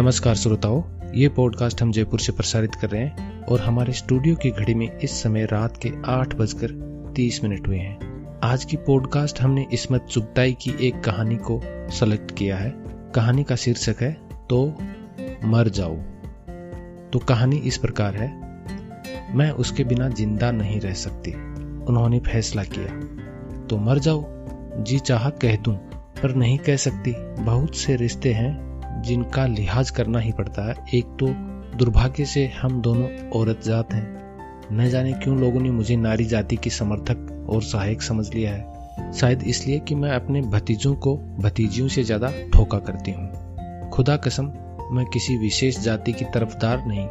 नमस्कार श्रोताओं, ये पॉडकास्ट हम जयपुर से प्रसारित कर रहे हैं और हमारे स्टूडियो की घड़ी में इस समय रात के 8:30 हुए हैं। आज की पॉडकास्ट हमने इस्मत चुगताई की एक कहानी को सेलेक्ट किया है। कहानी का शीर्षक है तो मर जाओ। तो कहानी इस प्रकार है। मैं उसके बिना जिंदा नहीं रह सकती। उन्होंने फैसला किया तो मर जाओ। जी चाहा कह दूं पर नहीं कह सकती। बहुत से रिश्ते हैं जिनका लिहाज करना ही पड़ता है। एक तो दुर्भाग्य से हम दोनों औरत जात हैं। न जाने क्यों लोगों ने मुझे नारी जाति की समर्थक और सहायक समझ लिया है। शायद इसलिए कि मैं अपने भतीजों को भतीजियों से ज्यादा ठोका करती हूँ। खुदा कसम, मैं किसी विशेष जाति की तरफदार नहीं।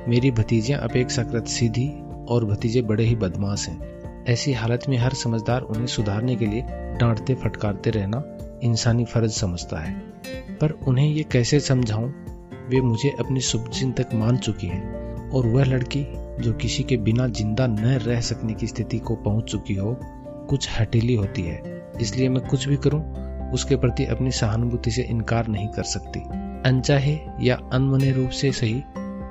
मेरी भतीजियां अपेक्षाकृत सीधी और भतीजे बड़े ही बदमाश हैं। ऐसी हालत में हर समझदार उन्हें सुधारने के लिए डांटते फटकारते रहना इंसानी फर्ज समझता है। पर उन्हें ये कैसे समझाऊं? वे मुझे अपनी शुभचिंतक मान चुकी हैं और वह लड़की जो किसी के बिना जिंदा न रह सकने की स्थिति को पहुंच चुकी हो कुछ हठीली होती है। इसलिए मैं कुछ भी करूं उसके प्रति अपनी सहानुभूति से इनकार नहीं कर सकती। अनचाहे या अनमने रूप से सही,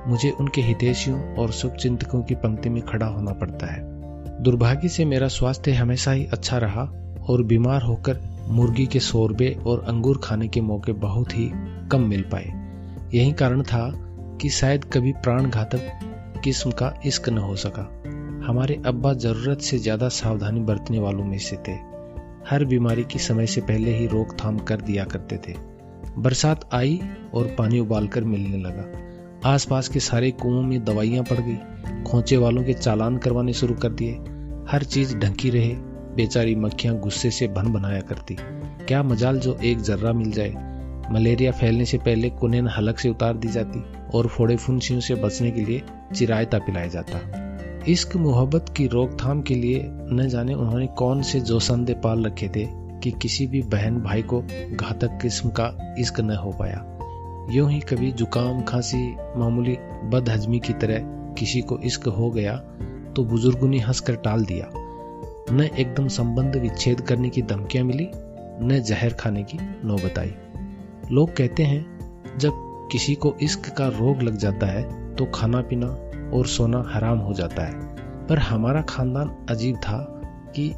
मुझे उनके हितैषियों और शुभचिंतकों की पंक्ति में खड़ा होना पड़ता है। दुर्भाग्य से मेरा स्वास्थ्य हमेशा ही अच्छा रहा और बीमार होकर मुर्गी के शोरबे और अंगूर खाने के मौके बहुत ही कम मिल पाए। यही कारण था कि शायद कभी प्राण घातक किस्म का इश्क न हो सका। हमारे अब्बा जरूरत से ज्यादा सावधानी बरतने वालों में से थे। हर बीमारी की समय से पहले ही रोकथाम कर दिया करते थे। बरसात आई और पानी उबालकर मिलने लगा। आसपास के सारे कुओं में दवाइयां पड़ गई। खोचे वालों के चालान करवाने शुरू कर दिए। हर चीज ढकी रहे। बेचारी मक्खियां गुस्से से भन बनाया करती। क्या मजाल जो एक जर्रा मिल जाए। मलेरिया फैलने से पहले कुनेन हलक से उतार दी जाती और फोड़े फुंसियों से बचने के लिए चिरायता पिलाया जाता। इश्क मोहब्बत की रोकथाम के लिए न जाने उन्होंने कौन से जोशंदे पाल रखे थे कि किसी भी बहन भाई को घातक किस्म का इश्क न हो पाया। यूं ही कभी जुकाम खांसी मामूली बदहजमी की तरह किसी को इश्क हो गया तो बुजुर्गों ने हंसकर टाल दिया। न एकदम संबंध विच्छेद करने की धमकियां मिली, न जहर खाने की नौबत आई। लोग कहते हैं जब किसी को इश्क का रोग लग जाता है तो खाना पीना और सोना हराम हो जाता है। पर हमारा खानदान अजीब था कि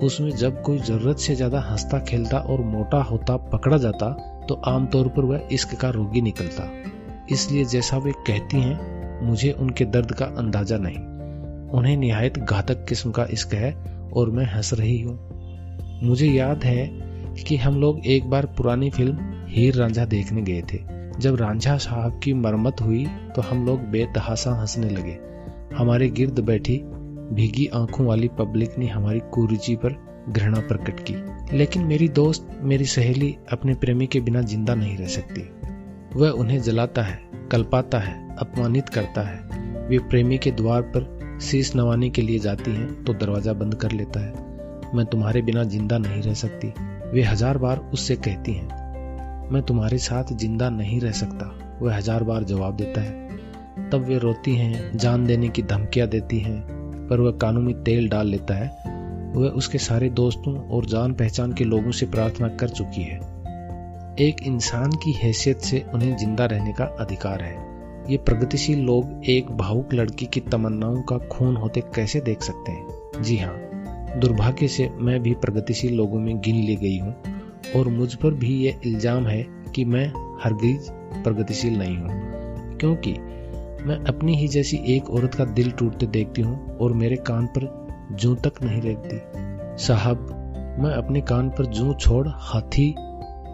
उसमें जब कोई जरूरत से ज्यादा हंसता खेलता और मोटा होता पकड़ा जाता तो आमतौर पर वह इश्क का रोगी निकलता। इसलिए जैसा वे कहती हैं, मुझे उनके दर्द का अंदाजा नहीं। उन्हें निहायत घातक किस्म का इश्क है और मैं हंस रही हूँ। मुझे याद है कि हम लोग एक बार पुरानी फिल्म हीर रांझा देखने गए थे। जब रांझा साहब की मरम्मत हुई तो हम लोग बेतहासा हंसने लगे। हमारे गिर्द बैठी भीगी आंखों वाली पब्लिक ने हमारी कुरुचि पर घृणा प्रकट की। लेकिन मेरी दोस्त, मेरी सहेली अपने प्रेमी के बिना जिंदा नहीं रह सकती। वह उन्हें जलाता है, कल्पाता है, अपमानित करता है। वे प्रेमी के द्वार पर शीश नवाने के लिए जाती हैं तो दरवाजा बंद कर लेता है। मैं तुम्हारे बिना जिंदा नहीं रह सकती, वे 1000 बार उससे कहती हैं। मैं तुम्हारे साथ जिंदा नहीं रह सकता, वह 1000 बार जवाब देता है। तब वे रोती हैं, जान देने की धमकियां देती हैं, पर वह कानों में तेल डाल लेता है। वह उसके सारे दोस्तों और जान पहचान के लोगों से प्रार्थना कर चुकी है। एक इंसान की हैसियत से उन्हें जिंदा रहने का अधिकार है। ये प्रगतिशील लोग एक भावुक लड़की की तमन्नाओं का खून होते कैसे देख सकते हैं? जी हाँ, दुर्भाग्य से मैं भी प्रगतिशील लोगों में गिन ली गई हूँ और मुझ पर भी ये इल्जाम है कि मैं हरगिज प्रगतिशील नहीं हूँ, क्योंकि मैं अपनी ही जैसी एक औरत का दिल टूटते देखती हूँ और मेरे कान पर जूं तक नहीं रेंगती। साहब, मैं अपने कान पर जूं छोड़ हाथी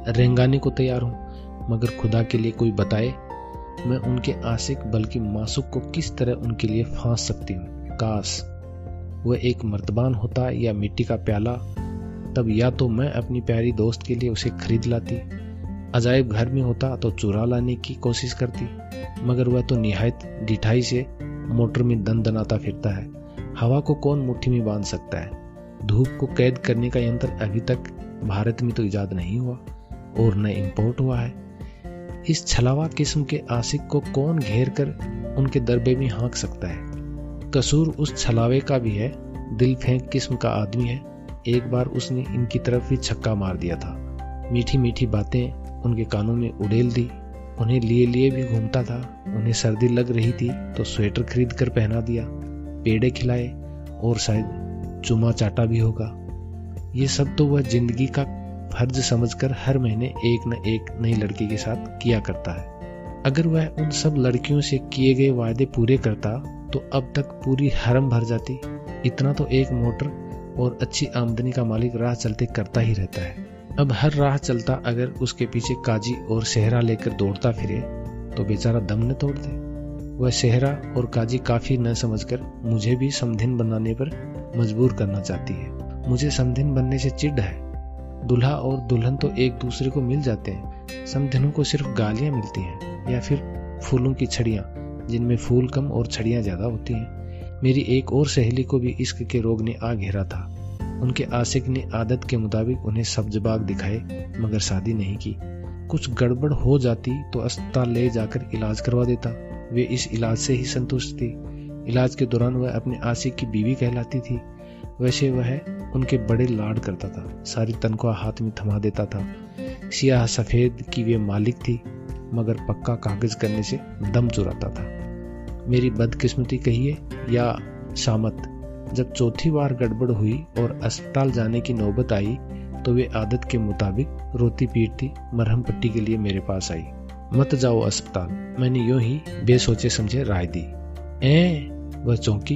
रेंगाने को तैयार हूँ, मगर खुदा के लिए कोई बताए मैं उनके आशिक बल्कि मासूक को किस तरह उनके लिए फांस सकती हूँ। काश वह एक मर्तबान होता या मिट्टी का प्याला, तब या तो मैं अपनी प्यारी दोस्त के लिए उसे खरीद लाती। अजायब घर में होता तो चुरा लाने की कोशिश करती, मगर वह तो निहायत ढिठाई से मोटर में दनाता फिरता है। हवा को कौन मुट्ठी में बांध सकता है? धूप को कैद करने का यंत्र अभी तक भारत में तो इजाद नहीं हुआ और न इंपोर्ट हुआ है। इस छलावा किस्म के आशिक को कौन घेर कर उनके दरबे में हाँक सकता है? कसूर उस छलावे का भी है। दिल फेंक किस्म का आदमी है। एक बार उसने इनकी तरफ भी छक्का मार दिया था। मीठी मीठी बातें उनके कानों में उड़ेल दी उन्हें लिए लिए भी घूमता था। उन्हें सर्दी लग रही थी तो स्वेटर खरीद कर पहना दिया, पेड़े खिलाए और शायद चुमा चाटा भी होगा। ये सब तो वह जिंदगी का फर्ज समझकर हर महीने एक न एक नई लड़की के साथ किया करता है। अगर वह उन सब लड़कियों से किए गए वायदे पूरे करता तो अब तक पूरी हरम भर जाती। इतना तो एक मोटर और अच्छी आमदनी का मालिक राह चलते करता ही रहता है। अब हर राह चलता अगर उसके पीछे काजी और सेहरा लेकर दौड़ता फिरे तो बेचारा दम न तोड़ दे। वह सेहरा और काजी काफी न समझकर मुझे भी समधिन बनाने पर मजबूर करना चाहती है। मुझे समधिन बनने से चिढ़ है। दूल्हा और दुल्हन तो एक दूसरे को मिल जाते हैं, समधिनों को सिर्फ गालियां मिलती हैं या फिर फूलों की छड़ियां जिनमें फूल कम और छड़ियां ज्यादा होती हैं। मेरी एक और सहेली को भी इश्क के रोग ने आ घेरा था। उनके आशिक ने आदत के मुताबिक उन्हें सब जवाब दिखाए मगर शादी नहीं की। कुछ गड़बड़ हो जाती तो अस्पताल ले जाकर इलाज करवा देता। वे इस इलाज से ही संतुष्ट थी। इलाज के दौरान वह अपने आशिक की बीवी कहलाती थी। वैसे वह उनके बड़े लाड करता था, सारी तनख्वाह हाथ में थमा देता था। सियाह सफेद की वे मालिक थी मगर पक्का कागज करने से दम चुराता था। मेरी बदकिस्मती कहिए या शामत, जब चौथी बार गड़बड़ हुई और अस्पताल जाने की नौबत आई तो वे आदत के मुताबिक रोती पीटती मरहम पट्टी के लिए मेरे पास आई। मत जाओ अस्पताल, मैंने यूं ही बेसोचे समझे राय दी। वह चौंकी,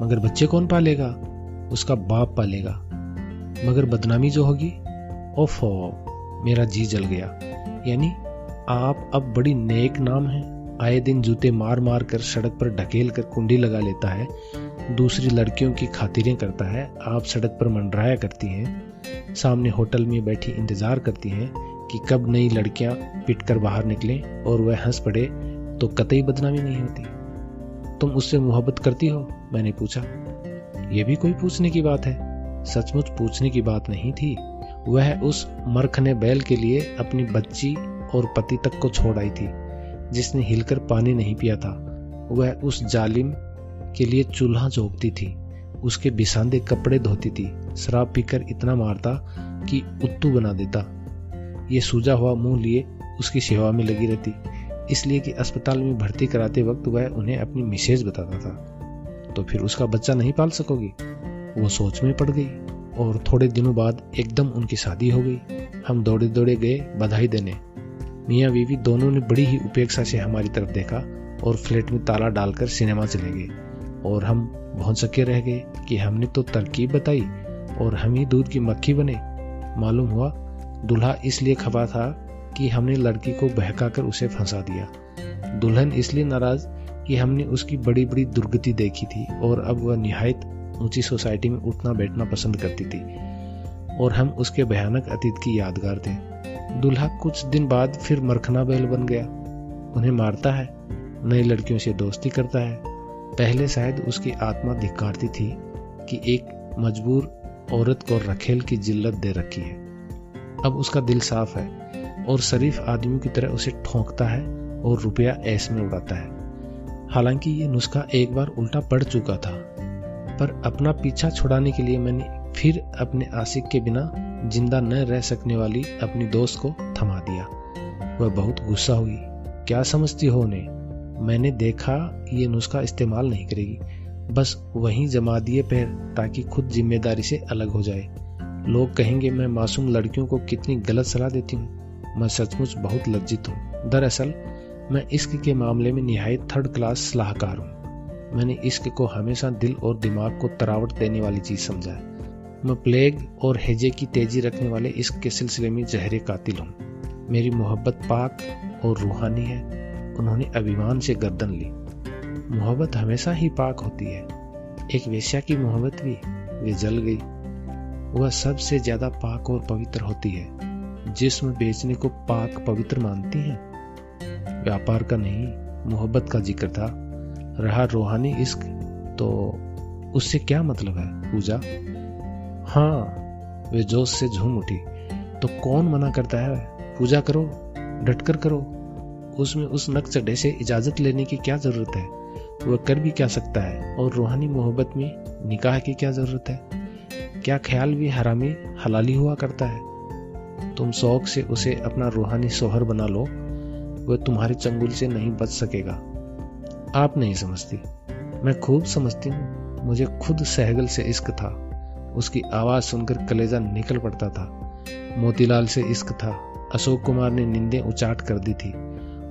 मगर बच्चे कौन पालेगा? उसका बाप पालेगा, मगर बदनामी जो होगी। ओफो, मेरा जी जल गया। यानी आप अब बड़ी नेक नाम है। आए दिन जूते मार मार कर सड़क पर ढकेल कर कुंडी लगा लेता है, दूसरी लड़कियों की खातिरें करता है। आप सड़क पर मंडराया करती हैं, सामने होटल में बैठी इंतजार करती हैं कि कब नई लड़कियां पिट कर बाहर निकलें और वह हंस पड़े तो कतई बदनामी नहीं होती। तुम उससे मोहब्बत करती हो? मैंने पूछा। यह भी कोई पूछने की बात है? सचमुच पूछने की बात नहीं थी। वह उस मरखने बैल के लिए अपनी बच्ची और पति तक को छोड़ आई थी जिसने हिलकर पानी नहीं पिया था। वह उस जालिम के लिए चूल्हा झोंकती थी, उसके बिसांदे कपड़े धोती थी, शराब पीकर इतना मारता कि उत्तू बना देता। ये सूजा हुआ मुंह लिए उसकी सेवा में लगी रहती, इसलिए कि अस्पताल में भर्ती कराते वक्त वह उन्हें अपनी मिसेज बताता था। तो फिर उसका बच्चा नहीं पाल सकोगी? वो सोच में पड़ गई और थोड़े दिनों बाद एकदम उनकी शादी हो गई। हम दौड़े दौड़े गए बधाई देने। मियाँ बीवी दोनों ने बड़ी ही उपेक्षा से हमारी तरफ देखा और फ्लैट में ताला डालकर सिनेमा चले गए और हम भौंचक्के रह गए कि हमने तो तरकीब बताई और हम ही दूध की मक्खी बने। मालूम हुआ दूल्हा इसलिए खफा था कि हमने लड़की को बहकाकर उसे फंसा दिया। दुल्हन इसलिए नाराज कि हमने उसकी बड़ी बड़ी दुर्गति देखी थी और अब वह निहायत ऊंची सोसाइटी में उठना बैठना पसंद करती थी और हम उसके भयानक अतीत की यादगार थे। दूल्हा कुछ दिन बाद फिर मरखना बैल बन गया। उन्हें मारता है, नई लड़कियों से दोस्ती करता है। पहले शायद उसकी आत्मा धिक्कारती थी कि एक मजबूर औरत को रखेल की जिल्लत दे रखी है। अब उसका दिल साफ है और शरीफ आदमियों की तरह उसे ठोंकता है और रुपया ऐश में उड़ाता है। हालांकि ये नुस्खा एक बार उल्टा पड़ चुका था, पर अपना पीछा छुड़ाने के लिए मैंने फिर अपने आशिक के बिना जिंदा न रह सकने वाली अपनी दोस्त को थमा दिया। वह बहुत गुस्सा हुई। क्या समझती हो उन्हें? मैंने देखा ये नुस्खा इस्तेमाल नहीं करेगी, बस वहीं जमा दिए पैर ताकि खुद जिम्मेदारी से अलग हो जाए। लोग कहेंगे मैं मासूम लड़कियों को कितनी गलत सलाह देती हूँ। मैं सचमुच बहुत लज्जित हूँ। दरअसल मैं इश्क के मामले में निहायत थर्ड क्लास सलाहकार हूँ। मैंने इश्क को हमेशा दिल और दिमाग को तरावट देने वाली चीज समझा है। मैं प्लेग और हैजे की तेजी रखने वाले इश्क के सिलसिले में जहरे कातिल हूँ। मेरी मोहब्बत पाक और रूहानी है। उन्होंने अभिमान से गर्दन ली। मोहब्बत हमेशा ही पाक होती है। एक वेश्या की मोहब्बत भी, वे जल गई। वह सबसे ज्यादा पाक और पवित्र होती है। जिस्म बेचने को पाक पवित्र मानती हैं। व्यापार का नहीं, मोहब्बत का जिक्र था। रहा रूहानी इश्क तो उससे क्या मतलब है पूजा? हाँ, वे जोश से झूम उठी। तो कौन मना करता है? पूजा करो, डटकर करो। उसमें उस नक्शे से इजाजत लेने की क्या जरूरत है? वह कर भी क्या सकता है? और रूहानी मोहब्बत में निकाह की क्या जरूरत है? क्या ख्याल भी हरामी हलाली हुआ करता है? तुम शौक से उसे अपना रूहानी सोहर बना लो, वह तुम्हारे चंगुल से नहीं बच सकेगा। आप नहीं समझती, मैं खूब समझती हूँ। मुझे खुद सहगल से इश्क था, उसकी आवाज सुनकर कलेजा निकल पड़ता था। मोतीलाल से इश्क था, अशोक कुमार ने नींदें उचाट कर दी थी।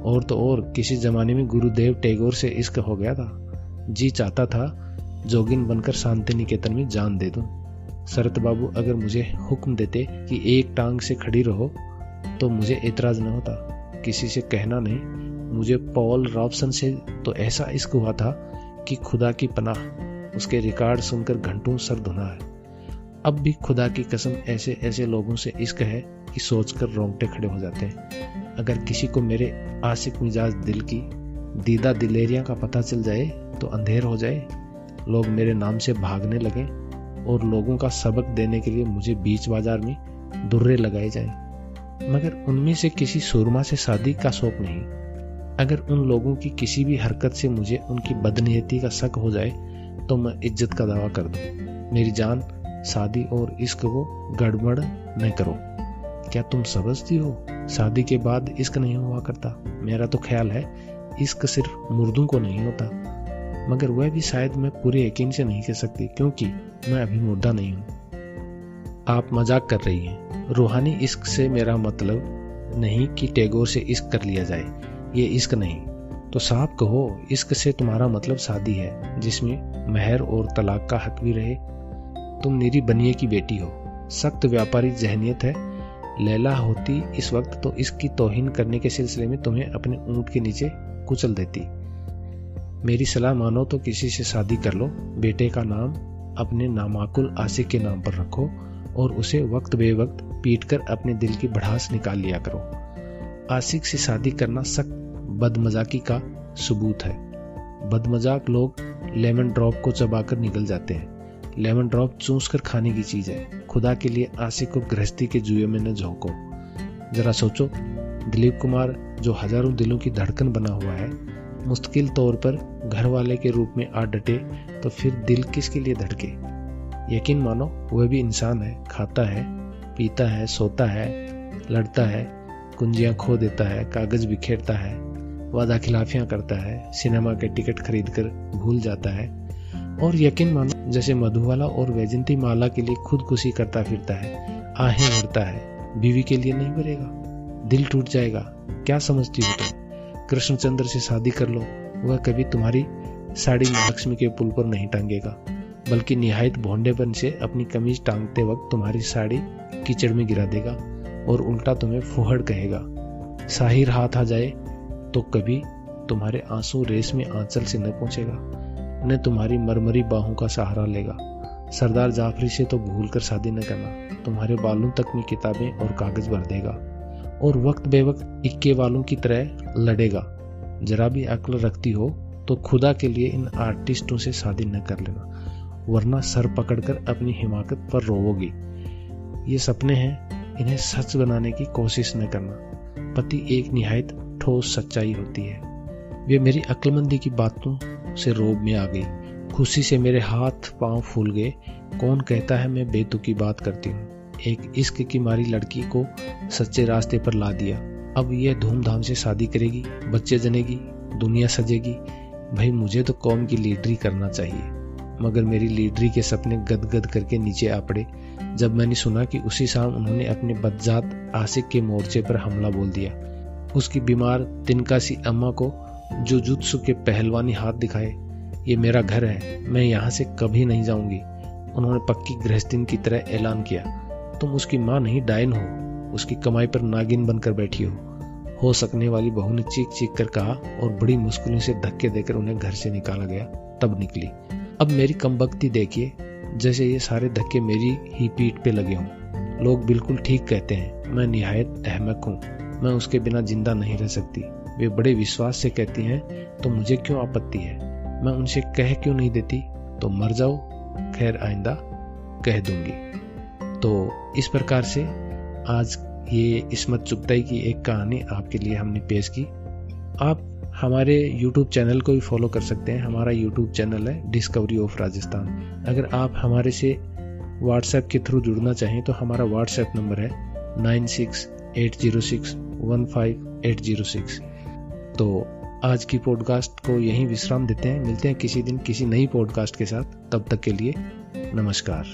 और तो और किसी जमाने में गुरुदेव टैगोर से इश्क हो गया था। जी चाहता था जोगिन बनकर शांति निकेतन में जान दे दूं। शरत बाबू अगर मुझे हुक्म देते कि एक टांग से खड़ी रहो तो मुझे एतराज न होता। किसी से कहना नहीं, मुझे पॉल रॉबसन से तो ऐसा इश्क हुआ था कि खुदा की पनाह, उसके रिकॉर्ड सुनकर घंटों सर धुना है। अब भी खुदा की कसम ऐसे ऐसे लोगों से इश्क है कि सोचकर रोंगटे खड़े हो जाते हैं। अगर किसी को मेरे आशिक मिजाज दिल की दीदा दिलेरिया का पता चल जाए तो अंधेर हो जाए, लोग मेरे नाम से भागने लगे और लोगों का सबक देने के लिए मुझे बीच बाजार में दुर्रे लगाए जाएं। मगर उनमें से किसी सुरमा से शादी का शौक नहीं। अगर उन लोगों की किसी भी हरकत से मुझे उनकी बदनीयती का शक हो जाए तो मैं इज्जत का दावा कर दूं। मेरी जान, शादी और इश्क को गड़बड़ न करो। क्या तुम समझती हो शादी के बाद इश्क नहीं हुआ करता? मेरा तो ख्याल है इश्क सिर्फ मुर्दों को नहीं होता, मगर वह भी शायद मैं पूरे यकीन से नहीं कह सकती क्योंकि मैं अभी मुर्दा नहीं हूँ। आप मजाक कर रही हैं। रूहानी इश्क से मेरा मतलब नहीं कि टैगोर से इश्क कर लिया जाए, ये इश्क नहीं। तो साफ कहो, इश्क से तुम्हारा मतलब शादी है जिसमें महर और तलाक का हक भी रहे। तुम निरी बनिए की बेटी हो, सख्त व्यापारी जहनियत है। लैला होती इस वक्त तो इसकी तौहीन करने के सिलसिले में तुम्हें अपने ऊंट के नीचे कुचल देती। मेरी सलाह मानो तो किसी से शादी कर लो। बेटे का नाम अपने नामाकुल आशिक के नाम पर रखो और उसे वक्त बेवक्त पीट कर अपने दिल की भड़ास निकाल लिया करो। आशिक से शादी करना सख्त बदमजाकी का सबूत है। बदमजाक लोग लेमन ड्रॉप को चबाकर निकल जाते हैं। लेमन ड्रॉप चूस कर खाने की चीज है। खुदा के लिए आशिक को गृहस्थी के जुए में न झोंको। जरा सोचो, दिलीप कुमार जो हजारों दिलों की धड़कन बना हुआ है, मुस्तकिल तौर पर घर वाले के रूप में आ डटे तो फिर दिल किसके लिए धड़के? यकीन मानो वह भी इंसान है, खाता है, पीता है, सोता है, लड़ता है, कुंजियां खो देता है, कागज बिखेरता है, वादा खिलाफियां करता है, सिनेमा के टिकट खरीद कर भूल जाता है और यकीन मानो जैसे मधुबाला और वैजंती माला के लिए खुदकुशी करता फिरता है, आहें भरता है। बीवी के लिए नहीं भरेगा, दिल टूट जाएगा। क्या समझती हो तुम? कृष्णचंद्र से शादी कर लो, वह कभी तुम्हारी साड़ी लक्ष्मी के पुल पर नहीं टांगेगा, बल्कि निहायत भोंडेपन से अपनी कमीज टांगते वक्त तुम्हारी साड़ी कीचड़ में गिरा देगा और उल्टा तुम्हें फुहड़ कहेगा। साहिर हाथ आ जाए तो कभी तुम्हारे आंसू रेस में आंचल से न पहुंचेगा, न तुम्हारी मरमरी बाहों का सहारा लेगा। सरदार जाफरी से तो भूल कर शादी न करना, तुम्हारे बालों तक में किताबें और कागज भर देगा और वक्त बेवक्त इक्के वालों की तरह लड़ेगा। जरा भी अक्ल रखती हो तो खुदा के लिए इन आर्टिस्टों से शादी न कर लेना, वरना सर पकड़कर अपनी हिमाकत पर रोवोगी। ये सपने हैं, इन्हें सच बनाने की कोशिश न करना। पति एक निहायत ठोस सच्चाई होती है। वे मेरी अक्लमंदी की बातों से रोब में आ गई। खुशी से मेरे हाथ पांव फूल गए। कौन कहता है मैं बेतुकी बात करती हूँ? एक इश्क की मारी लड़की को सच्चे रास्ते पर ला दिया। अब यह धूमधाम से शादी करेगी, बच्चे जनेगी, दुनिया सजेगी। भाई मुझे तो कौम की लीडरी करना चाहिए, मगर मेरी लीडरी के सपने गदगद करके नीचे आ पड़े जब मैंने सुना कि उसी शाम उन्होंने अपने बदजात आशिक के मोर्चे पर हमला बोल दिया। उसकी बीमार तिनका सी अम्मा को जुजुत्सु के पहलवानी हाथ दिखाए। ये मेरा घर है, मैं यहाँ से कभी नहीं जाऊंगी। उन्होंने पक्की गृहस्थीन की तरह ऐलान किया। तुम उसकी माँ नहीं, डायन हो, उसकी कमाई पर नागिन बनकर बैठी हो सकने वाली बहू ने चीख चीख कर कहा और बड़ी मुश्किलों से धक्के देकर उन्हें घर से निकाला गया। तब निकली। अब मेरी कमबख्ती देखिए, जैसे ये सारे धक्के मेरी ही पीठ पे लगे हों। लोग बिल्कुल ठीक कहते हैं, मैं निहायत अहमक हूँ, मैं उसके बिना जिंदा नहीं रह सकती। वे बड़े विश्वास से कहती हैं तो मुझे क्यों आपत्ति है? मैं उनसे कह क्यों नहीं देती? तो मर जाओ, खैर आइंदा कह दूंगी। तो इस प्रकार से आज ये इस्मत चुगताई की एक कहानी आपके लिए हमने पेश की। आप हमारे YouTube चैनल को भी फॉलो कर सकते हैं। हमारा YouTube चैनल है डिस्कवरी ऑफ राजस्थान। अगर आप हमारे से WhatsApp के थ्रू जुड़ना चाहें तो हमारा WhatsApp नंबर है 9680615806। तो आज की पॉडकास्ट को यहीं विश्राम देते हैं। मिलते हैं किसी दिन किसी नई पॉडकास्ट के साथ। तब तक के लिए नमस्कार।